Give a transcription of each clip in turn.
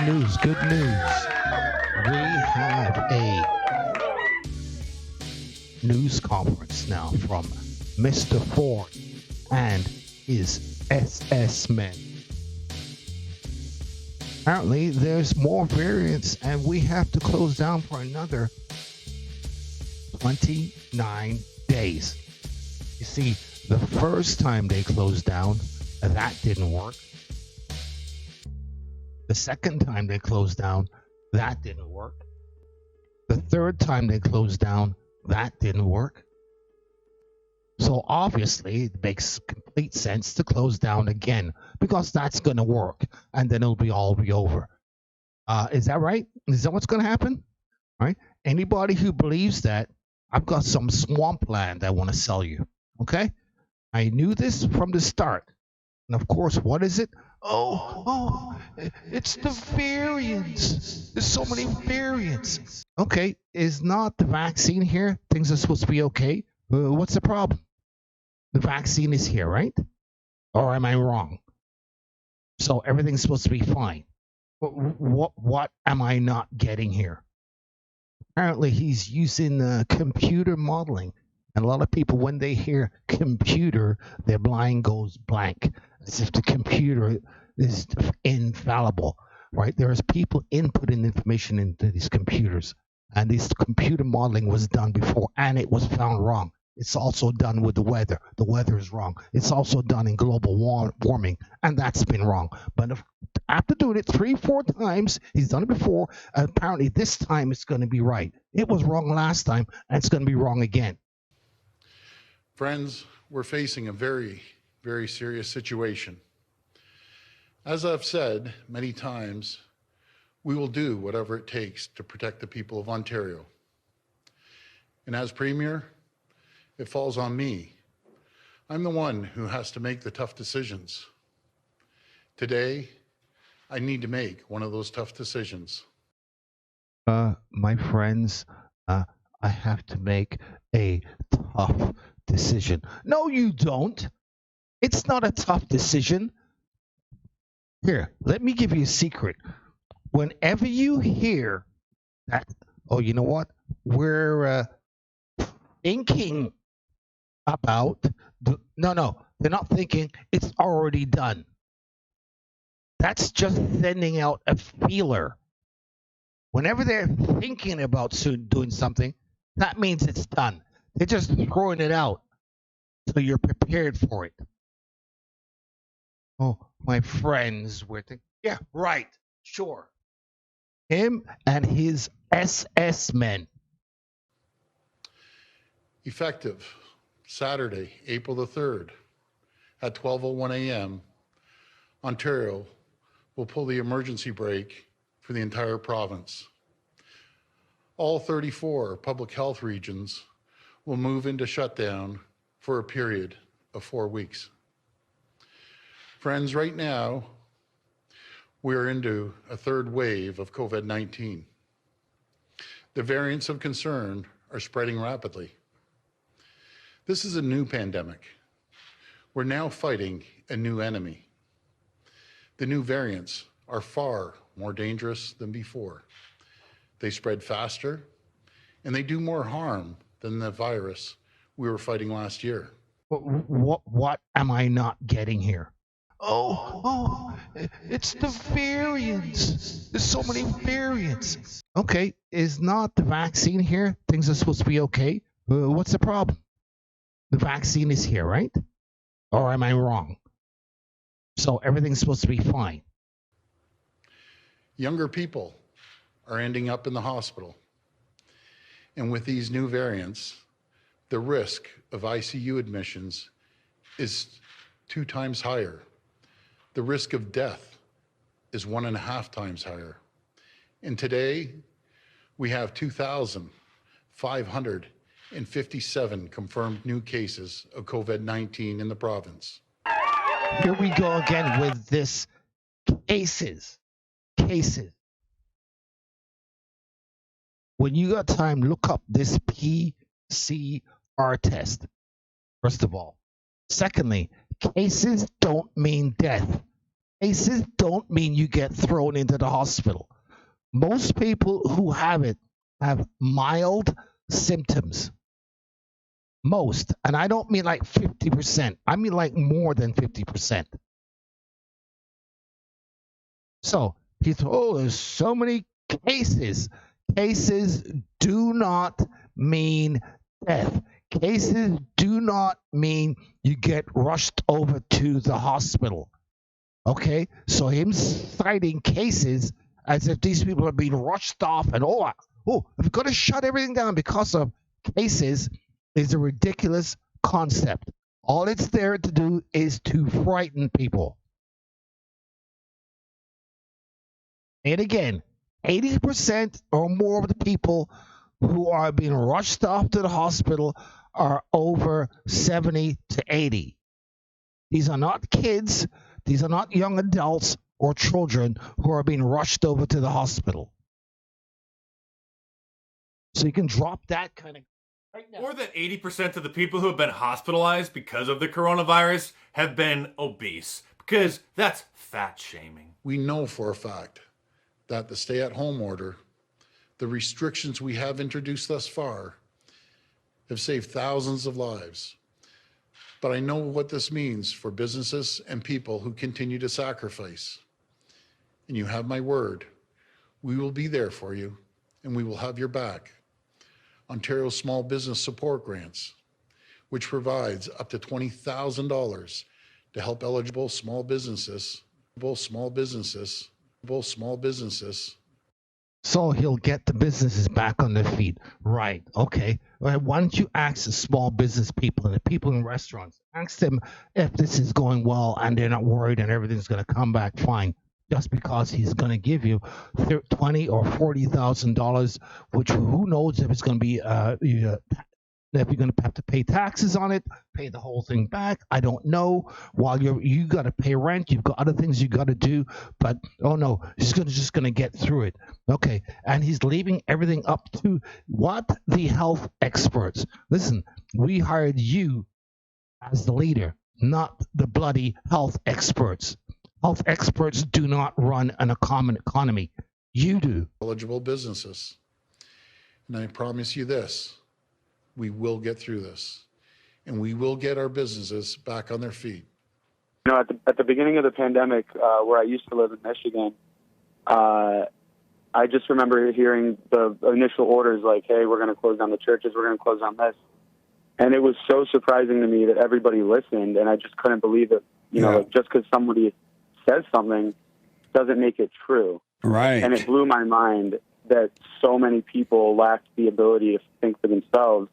news, good news. We have a news conference now from Mr. Ford and his SS men. Apparently, there's more variants, and we have to close down for another 29 days. You see, the first time they closed down, that didn't work. The second time they closed down, that didn't work. The third time they closed down, that didn't work. So obviously, it makes complete sense to close down again because that's going to work, and then it'll be over. Is that right? Is that what's going to happen? All right. Anybody who believes that, I've got some swampland I want to sell you. Okay. I knew this from the start. And of course, what is it? It's the variants. There's so many variants. Okay, is not the vaccine here? Things are supposed to be okay. What's the problem? The vaccine is here, right? Or am I wrong? So everything's supposed to be fine. What am I not getting here? Apparently, he's using computer modeling. And a lot of people, when they hear computer, their mind goes blank, as if the computer is infallible, right? There's people inputting information into these computers, and this computer modeling was done before, and it was found wrong. It's also done with the weather. The weather is wrong. It's also done in global warming, and that's been wrong. But after doing it 3-4 times, he's done it before, apparently this time it's going to be right. It was wrong last time, and it's going to be wrong again. Friends, we're facing a very, very serious situation. As I've said many times, we will do whatever it takes to protect the people of Ontario. And as Premier, it falls on me. I'm the one who has to make the tough decisions. Today, I need to make one of those tough decisions. My friends, I have to make a tough decision. No, you don't. It's not a tough decision. Here, let me give you a secret. Whenever you hear that, oh, you know what? We're thinking about no, they're not thinking. It's already done. That's just sending out a feeler. Whenever they're thinking about doing something, that means it's done. They're just throwing it out so you're prepared for it. Oh, my friends were thinking, yeah, right, sure. Him and his SS men. Effective Saturday, April the 3rd at 12:01 a.m., Ontario will pull the emergency brake for the entire province. All 34 public health regions will move into shutdown for a period of 4 weeks. Friends, right now, we're into a third wave of COVID-19. The variants of concern are spreading rapidly. This is a new pandemic. We're now fighting a new enemy. The new variants are far more dangerous than before. They spread faster, and they do more harm than the virus we were fighting last year. What am I not getting here? It's the variants. There's so many variants. Okay, is not the vaccine here? Things are supposed to be okay. What's the problem? The vaccine is here, right? Or am I wrong? So everything's supposed to be fine. Younger people are ending up in the hospital. And with these new variants, the risk of ICU admissions is 2 times higher. The risk of death is 1.5 times higher. And today, we have 2,557 confirmed new cases of COVID-19 in the province. Here we go again with this cases. When you got time, look up this PCR test, first of all. Secondly, cases don't mean death. Cases don't mean you get thrown into the hospital. Most people who have it have mild symptoms. Most. And I don't mean like 50%. I mean like more than 50%. So he thought, oh, there's so many cases. Cases do not mean death. Cases do not mean you get rushed over to the hospital. Okay? So him citing cases as if these people are being rushed off and, we've got to shut everything down because of cases is a ridiculous concept. All it's there to do is to frighten people. And again, 80% or more of the people who are being rushed off to the hospital are over 70 to 80. These are not kids. These are not young adults or children who are being rushed over to the hospital. So you can drop that kind of right now. Or that 80% of the people who have been hospitalized because of the coronavirus have been obese, because that's fat shaming. We know for a fact that the stay-at-home order, the restrictions we have introduced thus far, have saved thousands of lives. But I know what this means for businesses and people who continue to sacrifice. And you have my word. We will be there for you, and we will have your back. Ontario Small Business Support Grants, which provides up to $20,000 to help eligible small businesses. So he'll get the businesses back on their feet. Right. Okay. All right. Why don't you ask the small business people and the people in restaurants, ask them if this is going well and they're not worried and everything's going to come back fine. Just because he's going to give you $20,000 or $40,000, which who knows if it's going to be if you're going to have to pay taxes on it, pay the whole thing back. I don't know. While you got to pay rent, you've got other things you got to do. But oh no, he's just going to get through it. Okay, and he's leaving everything up to what the health experts. Listen, we hired you as the leader, not the bloody health experts. Health experts do not run a common economy. You do. Eligible businesses. And I promise you this. We will get through this, and we will get our businesses back on their feet. You know, at the beginning of the pandemic, where I used to live in Michigan, I just remember hearing the initial orders like, hey, we're going to close down the churches, we're going to close down this. And it was so surprising to me that everybody listened, and I just couldn't believe it. You know, like just because somebody says something doesn't make it true. Right. And it blew my mind that so many people lacked the ability to think for themselves.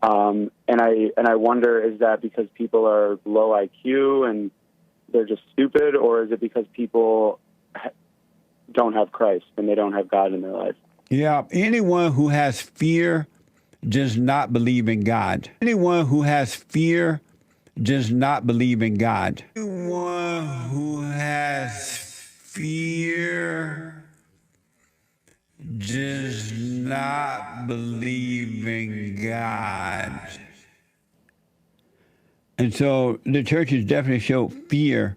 And I wonder, is that because people are low IQ and they're just stupid, or is it because people don't have Christ and they don't have God in their life? Yeah, anyone who has fear does not believe in God. Anyone who has fear does not believe in God. Anyone who has fear does not believe in God. And so the churches definitely showed fear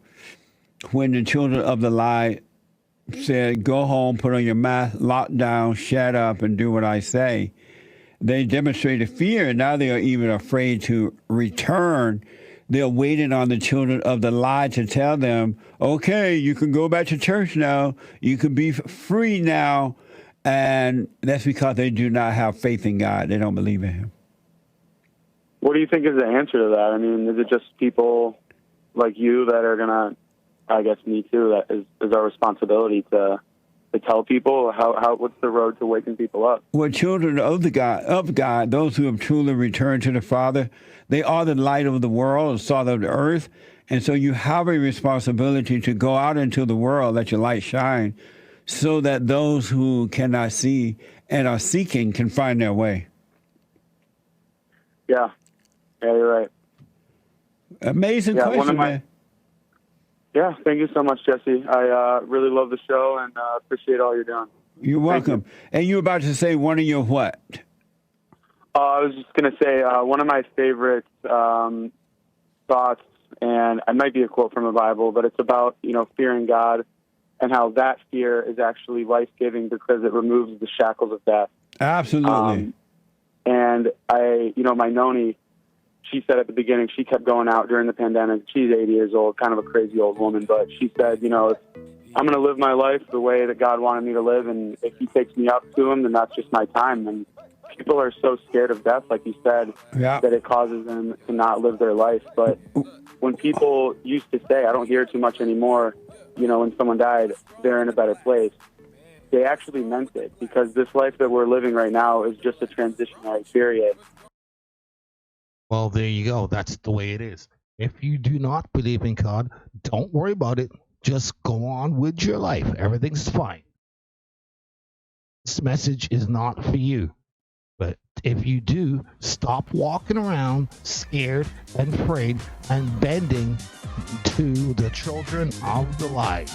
when the children of the lie said, go home, put on your mask, lock down, shut up, and do what I say. They demonstrated fear, and now they are even afraid to return. They're waiting on the children of the lie to tell them, okay, you can go back to church now. You can be free now. And that's because they do not have faith in God. They don't believe in him. What do you think is the answer to that? I mean, is it just people like you that are going to, I guess me too, that is our responsibility to tell people what's the road to waking people up? Well, children of God, those who have truly returned to the Father, they are the light of the world, the salt of the earth. And so you have a responsibility to go out into the world, let your light shine, so that those who cannot see and are seeking can find their way. Yeah, you're right. Amazing question, man. Yeah, thank you so much, Jesse. I really love the show and appreciate all you're doing. You're welcome. And you were about to say one of your what? I was just going to say one of my favorite thoughts and it might be a quote from the Bible, but it's about, fearing God and how that fear is actually life-giving because it removes the shackles of death. Absolutely. And my noni, she said at the beginning, she kept going out during the pandemic. She's 80 years old, kind of a crazy old woman, but she said, I'm going to live my life the way that God wanted me to live, and if he takes me up to him, then that's just my time. And people are so scared of death, like you said, Yeah. that it causes them to not live their life. But when people used to say, I don't hear it too much anymore, when someone died, they're in a better place, they actually meant it, because this life that we're living right now is just a transitionary period. Well, there you go. That's the way it is. If you do not believe in God, don't worry about it. Just go on with your life. Everything's fine. This message is not for you. But if you do, stop walking around scared and afraid and bending to the children of the light.